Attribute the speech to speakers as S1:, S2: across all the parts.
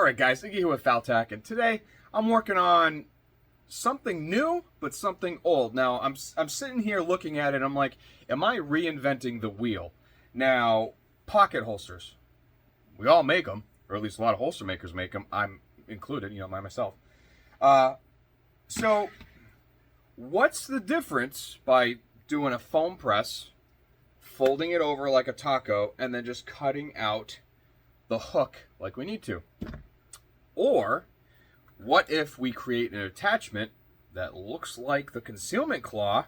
S1: Alright guys, Iggy here with FalTac, and today I'm working on something new, but something old. Now, I'm sitting here looking at it, I'm like, am I reinventing the wheel? Now, pocket holsters. We all make them, or at least a lot of holster makers make them. I'm included, myself. So, what's the difference by doing a foam press, folding it over like a taco, and then just cutting out the hook like we need to? Or what if we create an attachment that looks like the concealment claw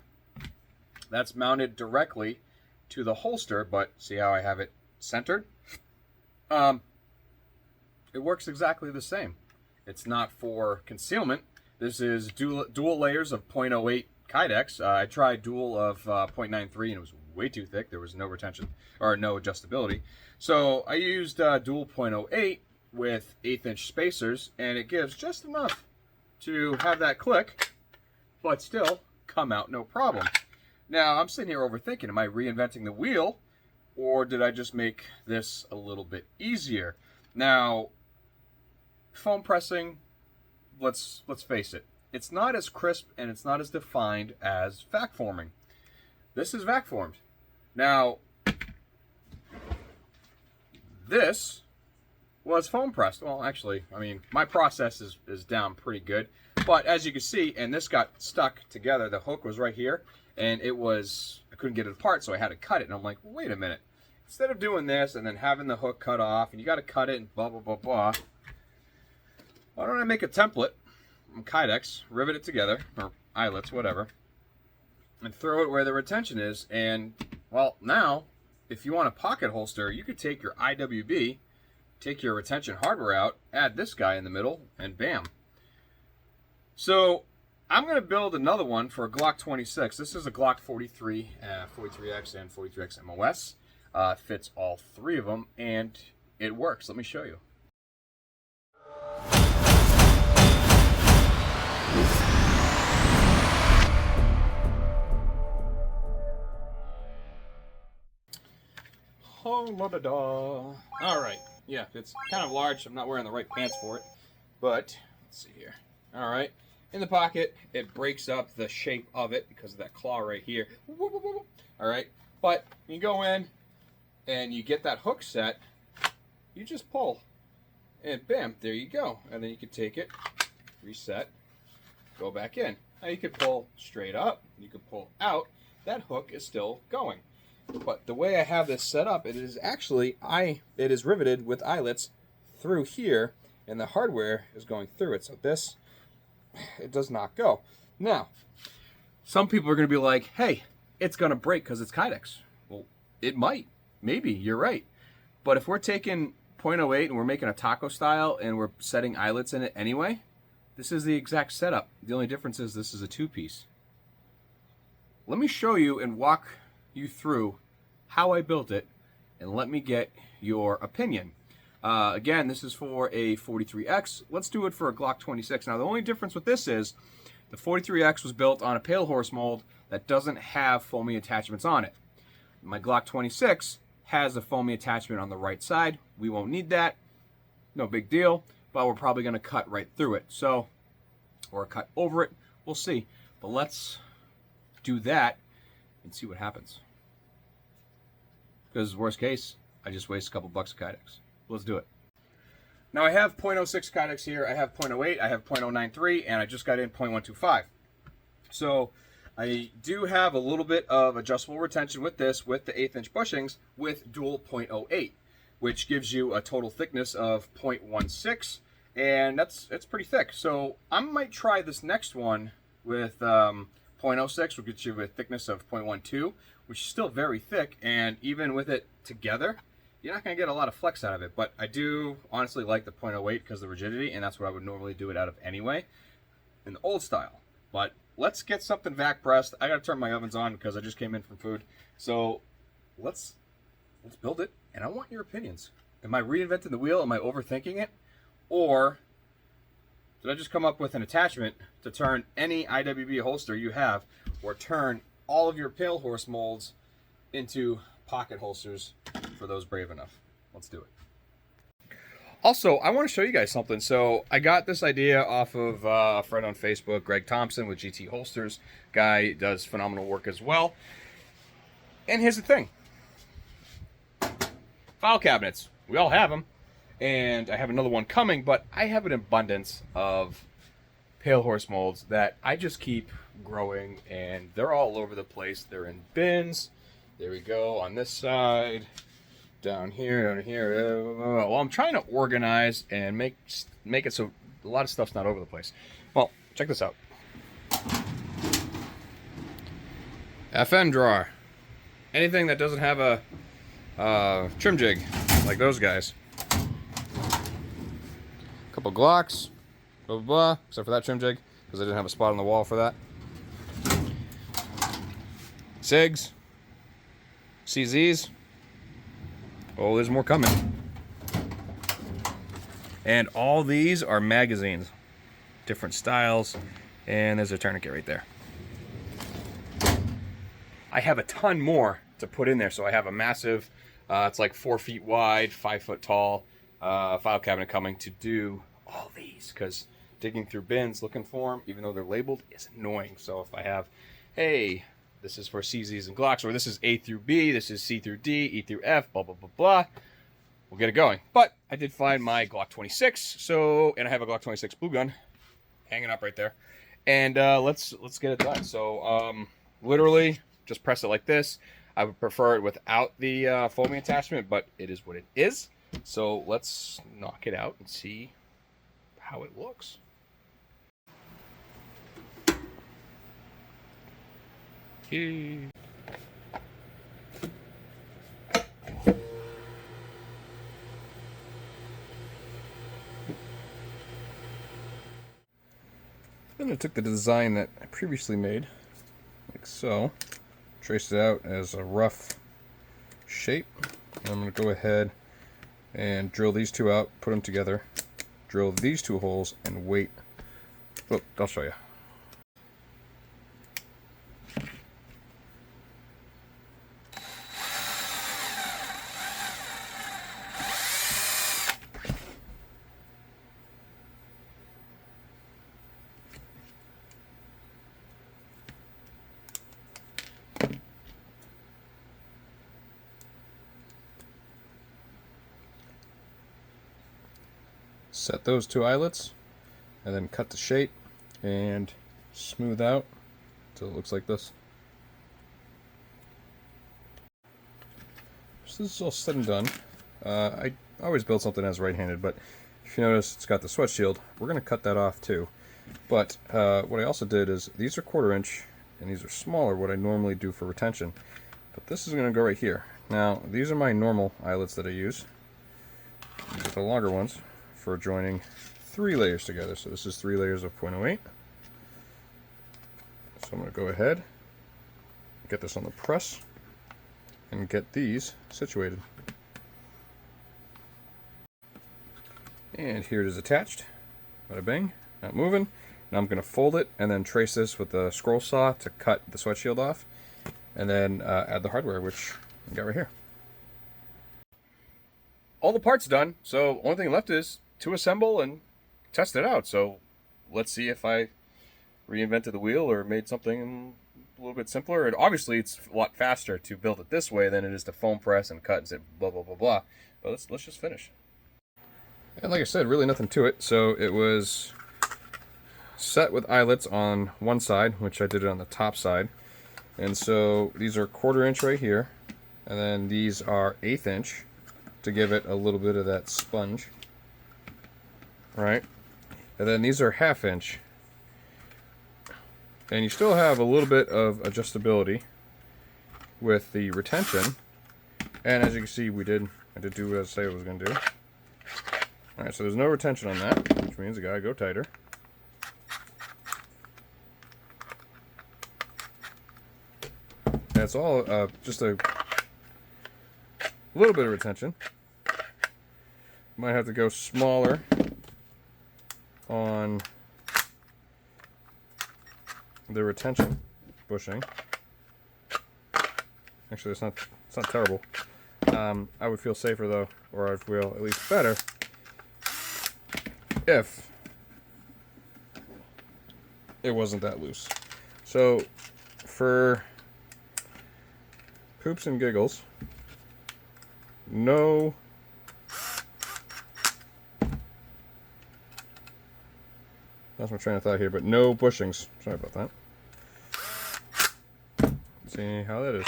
S1: that's mounted directly to the holster, but see how I have it centered? It works exactly the same. It's not for concealment. This is dual layers of 0.08 Kydex. I tried dual of 0.93 and it was way too thick. There was no retention or no adjustability. So I used dual 0.08 with 1/8 inch spacers, and it gives just enough to have that click, but still come out no problem. Now I'm sitting here overthinking, am I reinventing the wheel, or did I just make this a little bit easier? Now, foam pressing, let's face it, it's not as crisp and it's not as defined as vac forming. This is vac formed. Now, this was foam pressed. Well, actually, I mean, my process is down pretty good. But as you can see, and this got stuck together, the hook was right here, and I couldn't get it apart, so I had to cut it. And I'm like, wait a minute. Instead of doing this and then having the hook cut off, and you got to cut it and blah, blah, blah, blah, why don't I make a template from Kydex, rivet it together, or eyelets, whatever, and throw it where the retention is. And, well, now, if you want a pocket holster, you could take your IWB, take your retention hardware out, add this guy in the middle, and bam. So I'm going to build another one for a Glock 26. This is a Glock 43, 43X, and 43X MOS. Fits all three of them, and it works. Let me show you. Oh, la da da. All right. Yeah, it's kind of large. I'm not wearing the right pants for it. But, let's see here. All right. In the pocket, it breaks up the shape of it because of that claw right here. All right. But you go in and you get that hook set, you just pull. And bam, there you go. And then you can take it, reset, go back in. Now you could pull straight up. You could pull out. That hook is still going. But the way I have this set up, it is actually, it is riveted with eyelets through here, and the hardware is going through it. So this, it does not go. Now, some people are going to be like, hey, it's going to break because it's Kydex. Well, it might. Maybe. You're right. But if we're taking 0.08 and we're making a taco style and we're setting eyelets in it anyway, this is the exact setup. The only difference is this is a two-piece. Let me show you and walk you through how I built it, and let me get your opinion. Again, this is for a 43X. Let's do it for a Glock 26. Now, the only difference with this is the 43X was built on a pale horse mold that doesn't have foamy attachments on it. My Glock 26 has a foamy attachment on the right side. We won't need that. No big deal, but we're probably going to cut right through it. So, or cut over it. We'll see. But let's do that and see what happens. Because worst case, I just waste a couple bucks of Kydex. Let's do it. Now I have 0.06 Kydex here, I have 0.08, I have 0.093, and I just got in 0.125. So I do have a little bit of adjustable retention with this, with the 1/8 inch bushings, with dual 0.08, which gives you a total thickness of 0.16, and that's pretty thick. So I might try this next one with 0.06, will get you a thickness of 0.12, which is still very thick, and even with it together, you're not going to get a lot of flex out of it. But I do honestly like the 0.08 because of the rigidity, and that's what I would normally do it out of anyway in the old style. But let's get something vac pressed. I got to turn my ovens on because I just came in from food. So let's build it, and I want your opinions. Am I reinventing the wheel? Am I overthinking it? Or did I just come up with an attachment to turn any IWB holster you have, or turn all of your pale horse molds into pocket holsters for those brave enough? Let's do it. Also, I want to show you guys something. So I got this idea off of a friend on Facebook, Greg Thompson with GT Holsters. Guy does phenomenal work as well. And here's the thing. File cabinets. We all have them. And I have another one coming, but I have an abundance of Pale Horse molds that I just keep growing, and they're all over the place. They're in bins. There we go on this side. Down here. Well, I'm trying to organize and make it so a lot of stuff's not over the place. Well, check this out. FN drawer. Anything that doesn't have a trim jig, like those guys. Couple Glocks, blah, blah, blah, except for that trim jig, because I didn't have a spot on the wall for that. SIGs. CZs. Oh, there's more coming. And all these are magazines. Different styles. And there's a tourniquet right there. I have a ton more to put in there. So I have a massive, it's like 4 feet wide, 5 foot tall file cabinet coming to do all these. Because digging through bins looking for them, even though they're labeled, is annoying. So if I have, hey, this is for CZs and Glocks, or this is A through B, this is C through D, E through F, blah, blah, blah, blah. We'll get it going. But I did find my Glock 26, and I have a Glock 26 blue gun hanging up right there. And let's get it done. So literally just press it like this. I would prefer it without the foaming attachment, but it is what it is. So let's knock it out and see how it looks. Then I took the design that I previously made, like so, traced it out as a rough shape, and I'm going to go ahead and drill these two out, put them together, drill these two holes, and wait. Look, I'll show you. Set those two eyelets, and then cut the shape and smooth out until it looks like this. So this is all said and done. I always build something as right-handed, but if you notice it's got the sweat shield, we're going to cut that off too. But what I also did is, these are 1/4 inch and these are smaller, what I normally do for retention. But this is going to go right here. Now these are my normal eyelets that I use. These are the longer ones for joining 3 layers together. So this is 3 layers of 0.08. So I'm going to go ahead, get this on the press, and get these situated. And here it is attached. Bada bing, not moving. Now I'm going to fold it and then trace this with the scroll saw to cut the sweat shield off, and then add the hardware, which I got right here. All the parts done, so only thing left is to assemble and test it out. So let's see if I reinvented the wheel or made something a little bit simpler. And obviously it's a lot faster to build it this way than it is to foam press and cut and say blah blah blah blah. But let's just finish. And like I said, really nothing to it. So it was set with eyelets on one side, which I did it on the top side. And so these are 1/4 inch right here, and then these are 1/8 inch to give it a little bit of that sponge. Right, and then these are 1/2 inch, and you still have a little bit of adjustability with the retention. And as you can see, I did do what I said I was going to do. All right, so there's no retention on that, which means I gotta go tighter. And it's all just a little bit of retention. Might have to go smaller on the retention bushing. Actually, it's not terrible. I would feel safer though, or I'd feel at least better if it wasn't that loose. So for poops and giggles, no that's my train of thought here, but no bushings. Sorry about that. See how that is.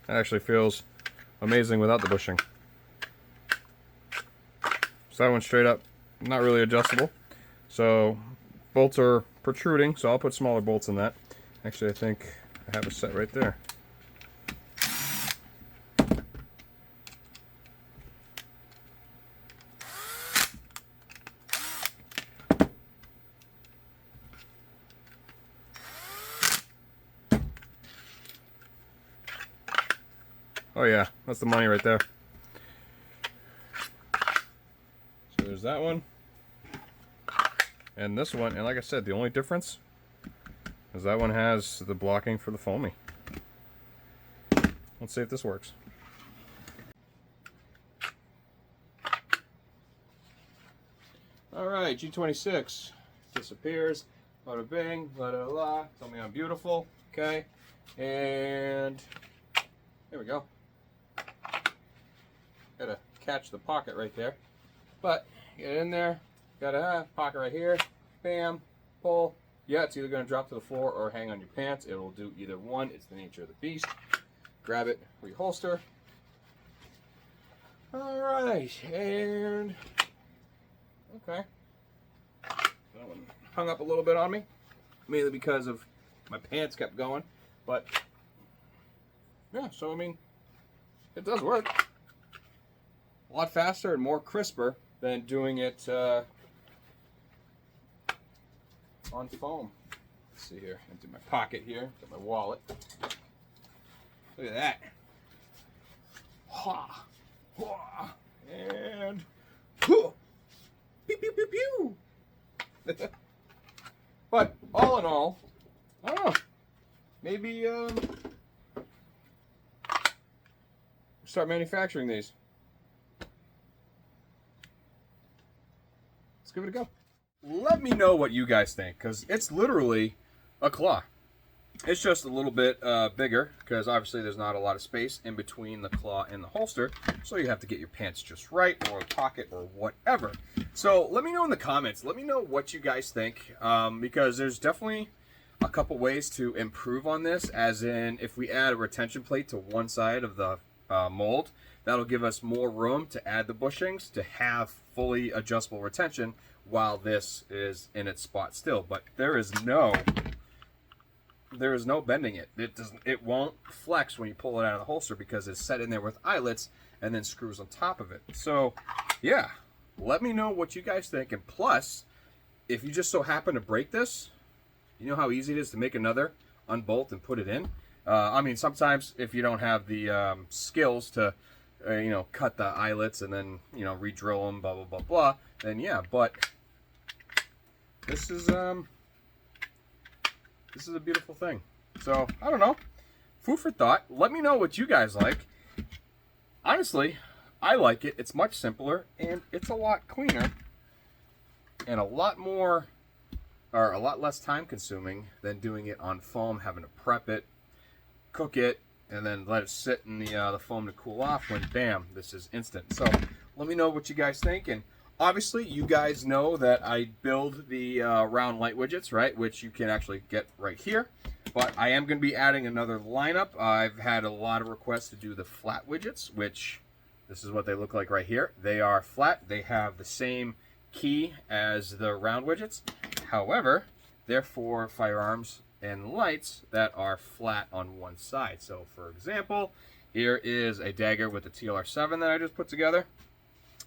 S1: That actually feels amazing without the bushing. So that one's straight up, not really adjustable. So bolts are protruding, so I'll put smaller bolts in that. Actually, I think I have a set right there. Oh yeah, that's the money right there. So there's that one. And this one, and like I said, the only difference is that one has the blocking for the foamy. Let's see if this works. Alright, G26 disappears. Bada bing, bada la. Tell me I'm beautiful. Okay. And there we go. Gotta catch the pocket right there. But get it in there. Got a pocket right here. Bam. Pull. Yeah, it's either going to drop to the floor or hang on your pants. It will do either one. It's the nature of the beast. Grab it, reholster. Alright, and okay. That one hung up a little bit on me. Mainly because of my pants kept going. But yeah, so I mean, it does work. A lot faster and more crisper than doing it on foam. Let's see here. Empty my pocket here. Got my wallet. Look at that. Ha! Ha! And pew! Pew pew pew pew! But all in all, I don't know. Maybe start manufacturing these. Let's give it a go. Let me know what you guys think, because it's literally a claw. It's just a little bit bigger, because obviously there's not a lot of space in between the claw and the holster, so you have to get your pants just right, or a pocket, or whatever. So let me know in the comments. Let me know what you guys think, because there's definitely a couple ways to improve on this, as in if we add a retention plate to one side of the mold, that'll give us more room to add the bushings to have fully adjustable retention while this is in its spot still. But there is no bending it. It won't flex when you pull it out of the holster because it's set in there with eyelets and then screws on top of it. So yeah, let me know what you guys think. And plus, if you just so happen to break this, you know how easy it is to make another, unbolt and put it in. I mean, sometimes if you don't have the skills to you know, cut the eyelets and then, you know, re-drill them, blah blah blah blah, then yeah. But this is a beautiful thing. So I don't know, food for thought. Let me know what you guys like. Honestly, I like it. It's much simpler and it's a lot cleaner and a lot more, or a lot less time consuming than doing it on foam, having to prep it, cook it, and then let it sit in the foam to cool off. When bam, this is instant. So let me know what you guys think. And obviously you guys know that I build the round light widgets, right, which you can actually get right here. But I am going to be adding another lineup. I've had a lot of requests to do the flat widgets, which this is what they look like right here. They are flat. They have the same key as the round widgets. However, they're for firearms and lights that are flat on one side. So for example, here is a dagger with the TLR7 that I just put together,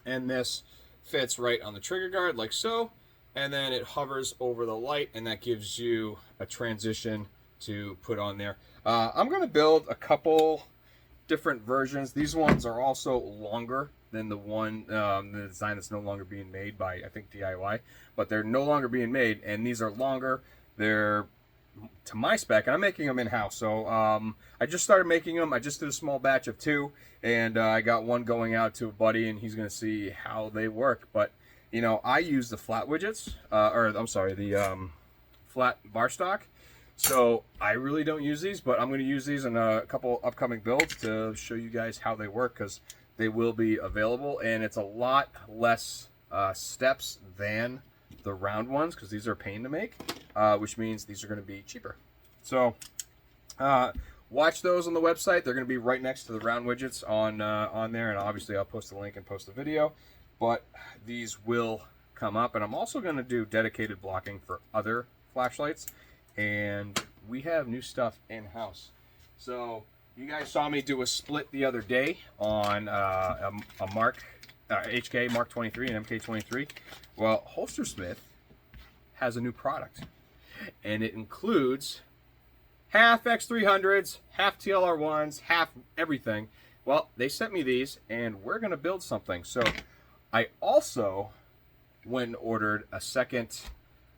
S1: and this fits right on the trigger guard like so, and then it hovers over the light, and that gives you a transition to put on there. I'm going to build a couple different versions. These ones are also longer than the one, the design that's no longer being made by, I think, DIY, but they're no longer being made, and these are longer. They're to my spec, and I'm making them in-house. So I just started making them. I just did a small batch of 2, and I got one going out to a buddy, and he's going to see how they work. But, you know, I use the flat widgets, or I'm sorry, the flat bar stock. So I really don't use these, but I'm going to use these in a couple upcoming builds to show you guys how they work, because they will be available, and it's a lot less steps than the round ones, because these are a pain to make, which means these are going to be cheaper. So watch those on the website. They're going to be right next to the round widgets on there, and obviously I'll post a link and post a video, but these will come up. And I'm also going to do dedicated blocking for other flashlights, and we have new stuff in-house. So you guys saw me do a split the other day on a HK Mark 23 and MK 23. Well, Holstersmith has a new product, and it includes half X300s, half TLR1s, half everything. Well, they sent me these, and we're going to build something. So I also went and ordered a second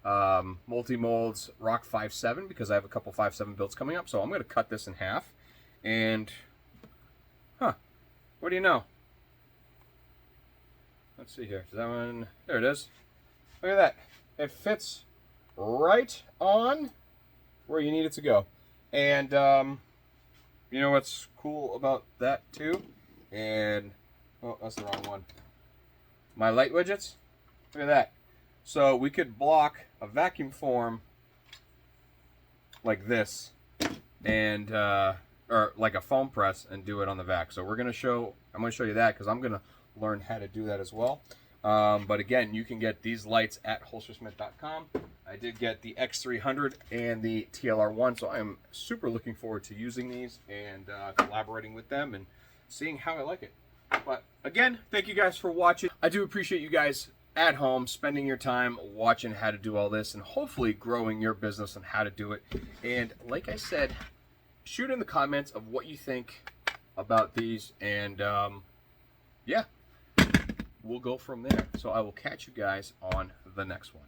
S1: multi-molds Rock 5.7, because I have a couple 5.7 builds coming up. So I'm going to cut this in half, and what do you know? Let's see here. Is that one? There it is. Look at that. It fits right on where you need it to go. And you know what's cool about that too? And oh, that's the wrong one. My light widgets. Look at that. So we could block a vacuum form like this, and or like a foam press, and do it on the vac. So I'm going to show you that, because I'm going to learn how to do that as well. But again, you can get these lights at holstersmith.com. I did get the X300 and the TLR1, so I'm super looking forward to using these and collaborating with them and seeing how I like it. But again, thank you guys for watching. I do appreciate you guys at home spending your time watching how to do all this, and hopefully growing your business on how to do it. And like I said, shoot in the comments of what you think about these, and yeah, we'll go from there. So I will catch you guys on the next one.